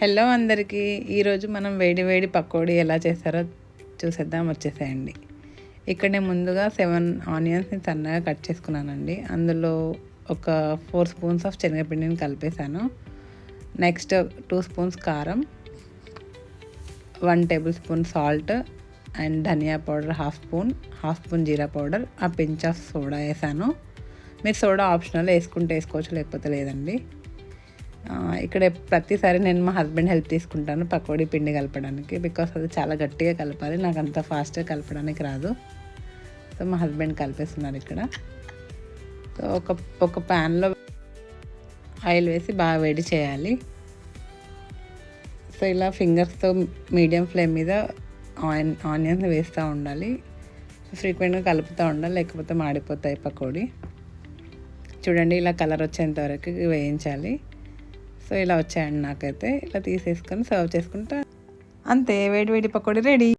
Hello అందరికీ, ఈరోజు మనం వేడి వేడి పకోడీ ఎలా చేస్తారో చూసేద్దాం. వచ్చేసేయండి. ఇక్కడ నేను ముందుగా 7 ఆనియన్స్ని సన్నగా కట్ చేసుకున్నానండి. అందులో ఒక 4 స్పూన్స్ ఆఫ్ శనగపిండిని కలిపేశాను. నెక్స్ట్ 2 స్పూన్స్ కారం, 1 tablespoon salt and dhania powder half spoon jeera powder, a pinch of soda వేసాను. మీరు సోడా ఆప్షనల్, వేసుకుంటే వేసుకోవచ్చు, లేకపోతే లేదండి. ఇక్కడ ప్రతిసారి నేను మా హస్బెండ్ హెల్ప్ తీసుకుంటాను పకోడీ పిండి కలపడానికి, బికాస్ అది చాలా గట్టిగా కలపాలి, నాకు అంత ఫాస్ట్గా కలపడానికి రాదు. సో మా హస్బెండ్ కలిపేస్తున్నారు ఇక్కడ. సో ఒక ప్యాన్లో ఆయిల్ వేసి బాగా వేడి చేయాలి. సో ఇలా ఫింగర్స్తో మీడియం ఫ్లేమ్ మీద ఆనియన్స్ వేస్తూ ఉండాలి. ఫ్రీక్వెంట్గా కలుపుతూ ఉండాలి, లేకపోతే మాడిపోతాయి పకోడీ. చూడండి, ఇలా కలర్ వచ్చేంత వరకు వేయించాలి. సో ఇలా వచ్చాయండి నాకైతే. ఇలా తీసేసుకొని సర్వ్ చేసుకుంటా, అంతే, వేడి వేడి పకోడీ రెడీ.